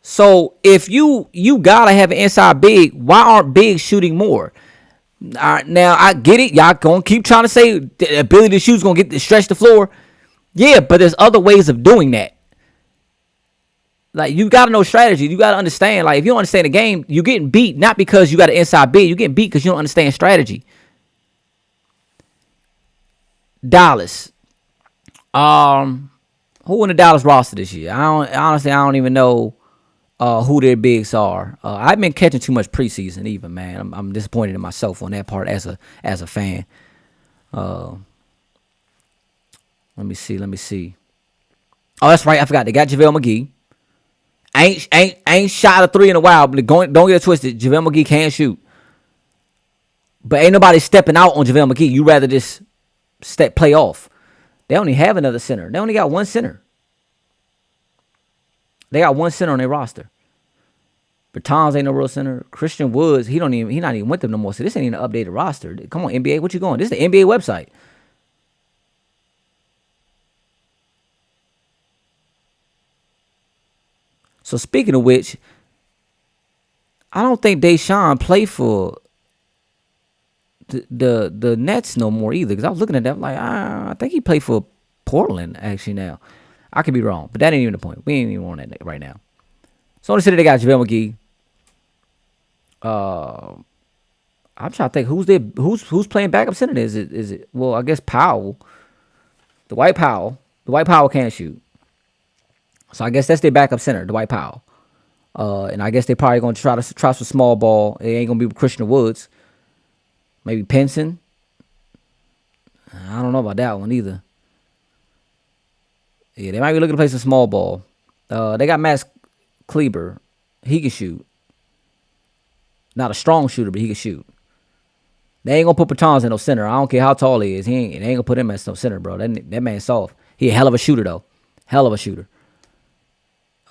[SPEAKER 1] So if you gotta have an inside big, why aren't bigs shooting more? All right, now I get it. Y'all gonna keep trying to say the ability to shoot is gonna get to stretch the floor. Yeah, but there's other ways of doing that. Like, you gotta know strategy. You gotta understand. Like, if you don't understand the game, you're getting beat not because you got an inside big. You're getting beat because you don't understand strategy. Dallas. Who in the Dallas roster this year? I don't even know who their bigs are. I've been catching too much preseason even, man. I'm disappointed in myself on that part as a fan. Let me see. Oh, that's right. I forgot. They got JaVale McGee. I ain't shot a 3 in a while, but don't get it twisted. JaVale McGee can shoot. But ain't nobody stepping out on JaVale McGee. You rather just play off. They only have another center. They only got one center. They got one center on their roster. Bertans ain't no real center. Christian Woods, he not even with them no more. So this ain't even an updated roster. Come on, NBA, what you going? This is the NBA website. So speaking of which, I don't think Deshaun play for the Nets no more either. Because I was looking at that like, I think he played for Portland actually now. I could be wrong, but that ain't even the point. We ain't even on that right now. So on the city they got JaVale McGee. I'm trying to think who's playing backup center. Is it? Well, I guess Powell, Dwight Powell. Dwight Powell can't shoot. So I guess that's their backup center, Dwight Powell. And I guess they probably gonna try some small ball. It ain't gonna be with Christian Woods. Maybe Pinson. I don't know about that one either. Yeah, they might be looking to play some small ball. They got Max Kleber. He can shoot. Not a strong shooter, but he can shoot. They ain't gonna put Bertans in no center. I don't care how tall he is. They ain't gonna put him as no center, bro. That man's soft. He a hell of a shooter though. Hell of a shooter.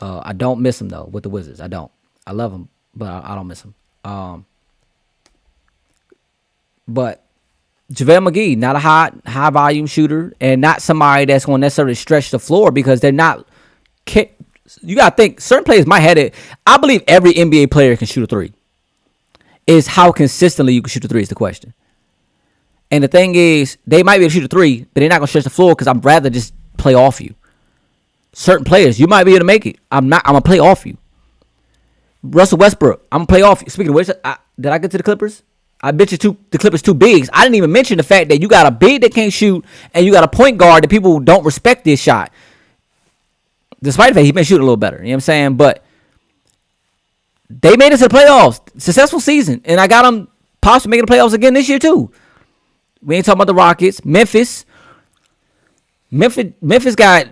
[SPEAKER 1] I don't miss him though with the Wizards. I don't. I love him, but I don't miss him. But JaVale McGee, not a high volume shooter, and not somebody that's going to necessarily stretch the floor because they're not. You got to think certain players might have it. I believe every NBA player can shoot a three. Is how consistently you can shoot a three is the question. And the thing is, they might be able to shoot a three, but they're not going to stretch the floor because I'd rather just play off you. Certain players, you might be able to make it. I'm not. I'm going to play off you. Russell Westbrook, I'm going to play off you. Speaking of which, did I get to the Clippers? I bet you the Clippers too big. I didn't even mention the fact that you got a big that can't shoot and you got a point guard that people don't respect this shot. Despite the fact he's been shooting a little better. You know what I'm saying? But they made it to the playoffs. Successful season. And I got them possibly making the playoffs again this year too. We ain't talking about the Rockets. Memphis got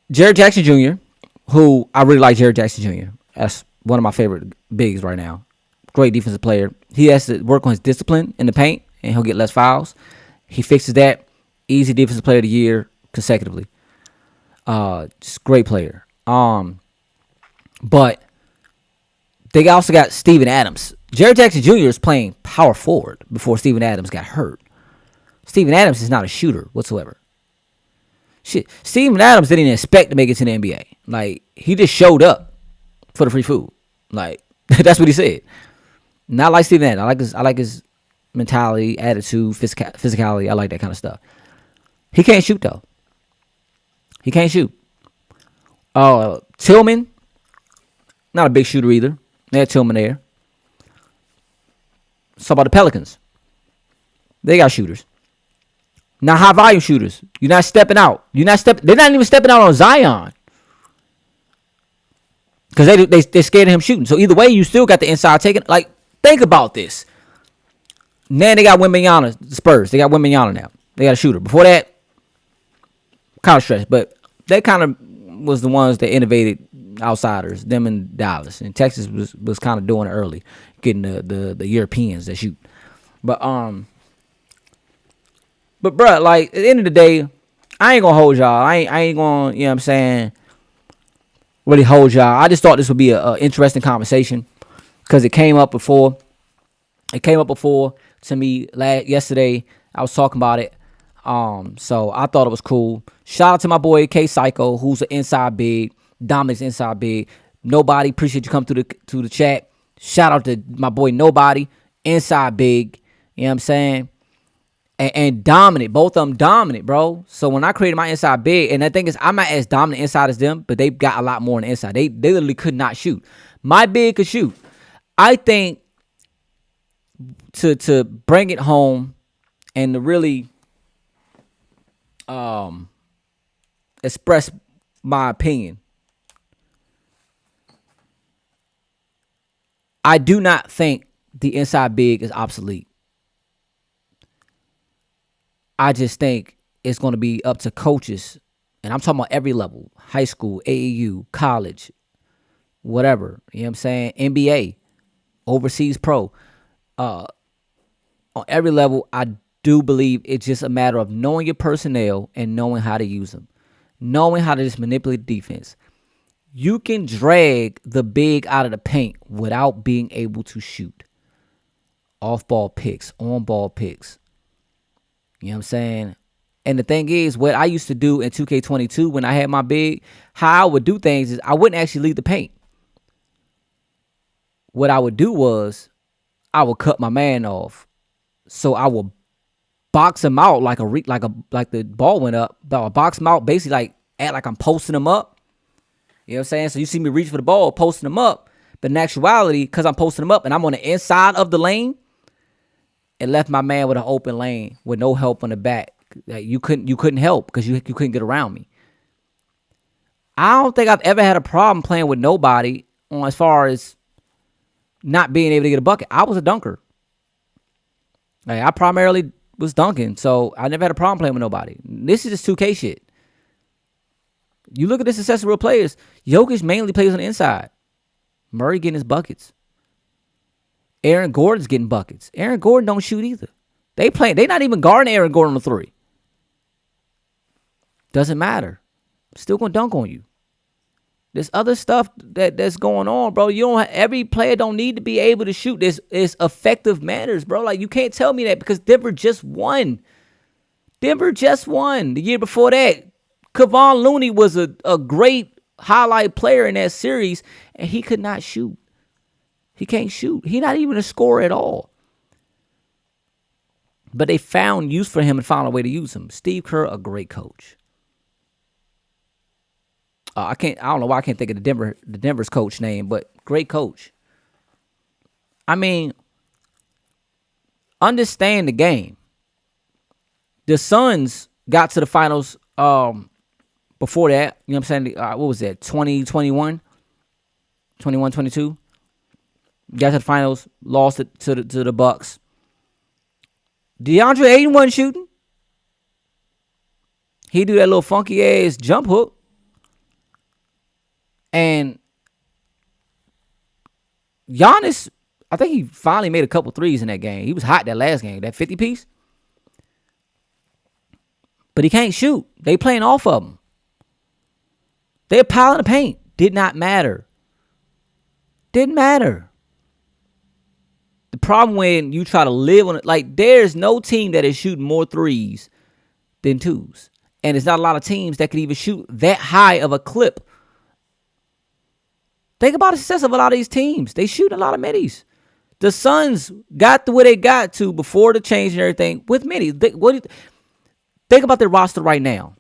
[SPEAKER 1] Jared Jackson Jr., who I really like Jared Jackson Jr. That's one of my favorite bigs right now. Great defensive player. He has to work on his discipline in the paint, and he'll get less fouls. He fixes that. Easy defensive player of the year consecutively. Just great player. But they also got Steven Adams. Jared Jackson Jr. is playing power forward before Steven Adams got hurt. Steven Adams is not a shooter whatsoever. Shit, Steven Adams didn't even expect to make it to the NBA. Like, he just showed up for the free food. Like, that's what he said. Not like Steven Adams. I like his mentality, attitude, physicality. I like that kind of stuff. He can't shoot though. He can't shoot. Tillman, not a big shooter either. They had Tillman there. So about the Pelicans. They got shooters. Not high volume shooters. You're not stepping out. They're not even stepping out on Zion. Because they're scared of him shooting. So either way, you still got the inside taken. Like, think about this. Now they got Wembanyama, the Spurs. They got Wembanyama now. They got a shooter. Before that, kind of stretched. But they kind of was the ones that innovated outsiders, them in Dallas. And Texas was kind of doing it early, getting the Europeans that shoot. But bruh, like, at the end of the day, I ain't gonna hold y'all. I ain't gonna, you know what I'm saying, really hold y'all. I just thought this would be a interesting conversation because it came up before. It came up before to me yesterday. I was talking about it. So I thought it was cool. Shout out to my boy K Psycho, who's an inside big, dominant inside big. Nobody, appreciate you coming to the chat. Shout out to my boy Nobody, inside big. You know what I'm saying? And dominant. Both of them dominant, bro. So when I created my inside big, and the thing is, I'm not as dominant inside as them, but they've got a lot more on the inside. They literally could not shoot. My big could shoot. I think to bring it home and to really express my opinion, I do not think the inside big is obsolete. I just think it's going to be up to coaches, and I'm talking about every level, high school, AAU, college, whatever, you know what I'm saying, NBA, overseas pro. On every level, I do believe it's just a matter of knowing your personnel and knowing how to use them, knowing how to just manipulate the defense. You can drag the big out of the paint without being able to shoot. Off-ball picks, on-ball picks. You know what I'm saying? And the thing is, what I used to do in 2K22 when I had my big, how I would do things is I wouldn't actually leave the paint. What I would do was I would cut my man off. So I would box him out like the ball went up. But I would box him out basically like act like I'm posting him up. You know what I'm saying? So you see me reach for the ball, posting him up. But in actuality, because I'm posting him up and I'm on the inside of the lane, it left my man with an open lane with no help on the back. You couldn't help because you couldn't get around me. I don't think I've ever had a problem playing with nobody on as far as not being able to get a bucket. I was a dunker. Like, I primarily was dunking, so I never had a problem playing with nobody. This is just 2K shit. You look at the success of real players. Jokic mainly plays on the inside. Murray getting his buckets. Aaron Gordon's getting buckets. Aaron Gordon don't shoot either. They not even guarding Aaron Gordon on the three. Doesn't matter. Still gonna dunk on you. There's other stuff that's going on, bro. You don't. Every player don't need to be able to shoot. This is effective manners, bro. Like you can't tell me that because Denver just won. Denver just won. The year before that, Kevon Looney was a great highlight player in that series, and he could not shoot. He can't shoot. He's not even a scorer at all. But they found use for him and found a way to use him. Steve Kerr, a great coach. I don't know why I can't think of the Denver's coach name, but great coach. I mean, understand the game. The Suns got to the finals before that. You know what I'm saying? What was that? 2021? 21, 22? Got to the finals, lost it to the Bucks. DeAndre Ayton wasn't shooting. He do that little funky ass jump hook. And Giannis, I think he finally made a couple threes in that game. He was hot that last game, that 50 piece. But he can't shoot. They playing off of him. They're piling the paint. Did not matter. Didn't matter. The problem when you try to live on it, like there's no team that is shooting more threes than twos. And there's not a lot of teams that could even shoot that high of a clip. Think about the success of a lot of these teams. They shoot a lot of middies. The Suns got to where they got to before the change and everything with middies. Think about their roster right now.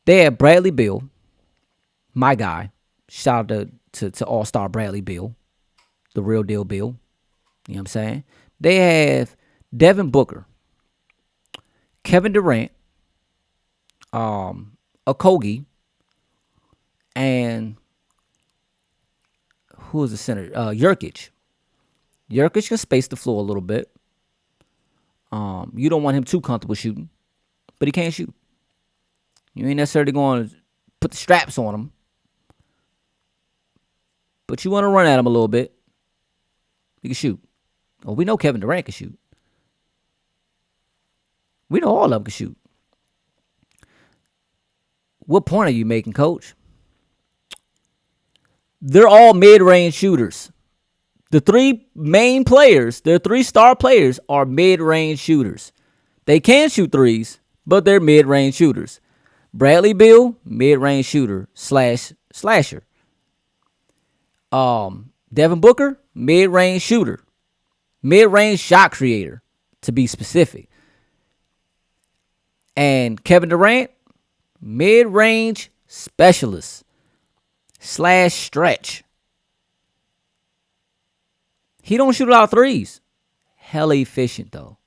[SPEAKER 1] They have Bradley Beal, my guy. Shout out to All-Star Bradley Beal, the real deal Beal. You know what I'm saying? They have Devin Booker, Kevin Durant, Okogie, and who is the center? Jurkic. Jurkic can space the floor a little bit. You don't want him too comfortable shooting, but he can't shoot. You ain't necessarily going to put the straps on him, but you want to run at him a little bit. He can shoot. Well, we know Kevin Durant can shoot. We know all of them can shoot. What point are you making, Coach? They're all mid-range shooters. The three main players, their three star players, are mid-range shooters. They can shoot threes, but they're mid-range shooters. Bradley Beal, mid-range shooter slasher. Devin Booker, mid-range shooter. Mid-range shot creator, to be specific. And Kevin Durant, mid-range specialist / stretch. He don't shoot a lot of threes. Hella efficient, though.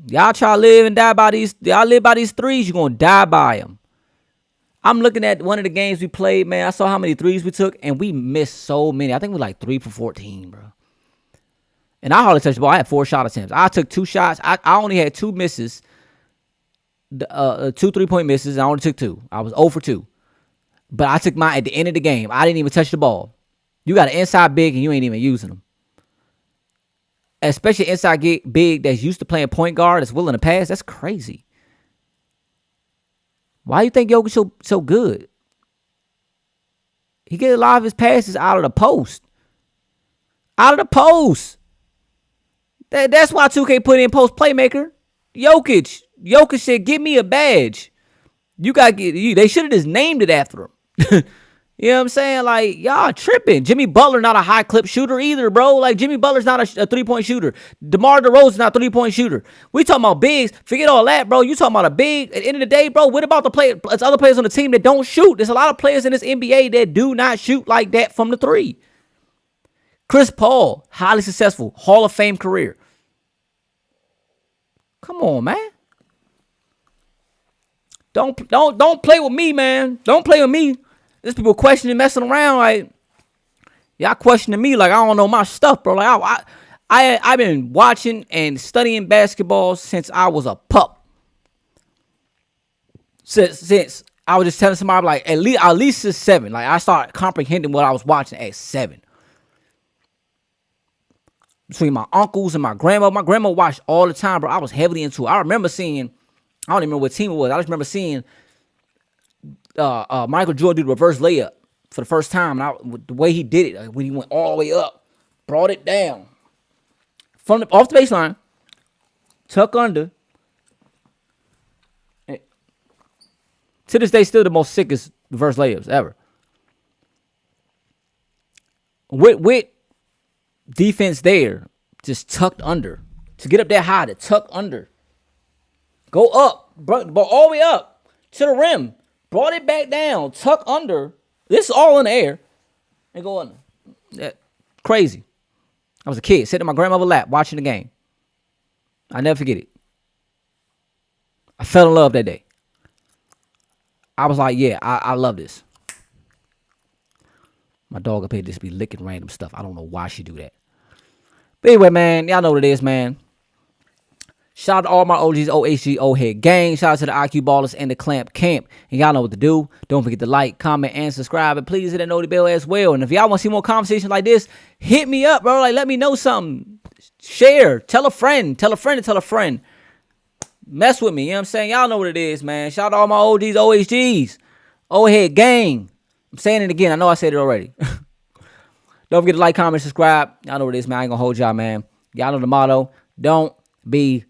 [SPEAKER 1] Y'all try to live and die by these. Y'all live by these threes, you're going to die by them. I'm looking at one of the games we played, man. I saw how many threes we took, and we missed so many. I think we were like 3 for 14, bro. And I hardly touched the ball. I had 4 shot attempts. I took 2 shots. I only had 2 misses. 2 3-point misses. I only took 2. I was 0 for 2. But I took mine at the end of the game. I didn't even touch the ball. You got an inside big, and you ain't even using them. Especially inside big that's used to playing point guard, that's willing to pass. That's crazy. Why do you think Jokic so good? He gets a lot of his passes out of the post. Out of the post. That's why 2K put in post playmaker. Jokic said, "Give me a badge." You got to get. They should have just named it after him. You know what I'm saying? Like, y'all tripping. Jimmy Butler not a high clip shooter either, bro. Like, Jimmy Butler's not a 3-point shooter. DeMar DeRozan's not a 3-point shooter. We talking about bigs. Forget all that, bro. You talking about a big. At the end of the day, bro, what about the players? It's other players on the team that don't shoot. There's a lot of players in this NBA that do not shoot like that from the 3. Chris Paul, highly successful, Hall of Fame career. Come on, man. Don't play with me, man. Don't play with me. There's people questioning, messing around. Like, y'all questioning me like I don't know my stuff, bro. Like I've been watching and studying basketball since I was a pup. Since I was just telling somebody, like, at least since 7. Like, I started comprehending what I was watching at 7. Between my uncles and my grandma watched all the time, bro. I was heavily into it. I remember seeing, I don't even remember what team it was. I just remember seeing Michael Jordan do the reverse layup for the first time. And the way he did it, when he went all the way up, brought it down off the baseline, tuck under. To this day, still the most sickest reverse layups ever. With defense there, just tucked under. To get up that high, to tuck under. Go up, but all the way up to the rim. Brought it back down, tuck under. This is all in the air. And go under. Crazy. I was a kid, sitting in my grandmother's lap, watching the game. I never forget it. I fell in love that day. I was like, yeah, I love this. My dog up here just be licking random stuff. I don't know why she do that. But anyway, man, y'all know what it is, man. Shout out to all my OGs, OHG, O-Head gang. Shout out to the IQ Ballers and the Clamp Camp. And y'all know what to do. Don't forget to like, comment, and subscribe. And please hit that notification bell as well. And if y'all want to see more conversations like this, hit me up, bro. Like, let me know something. Share. Tell a friend. Tell a friend to tell a friend. Mess with me. You know what I'm saying? Y'all know what it is, man. Shout out to all my OGs, OHGs. O-Head gang. I'm saying it again. I know I said it already. Don't forget to like, comment, subscribe. Y'all know what it is, man. I ain't going to hold y'all, man. Y'all know the motto. Don't be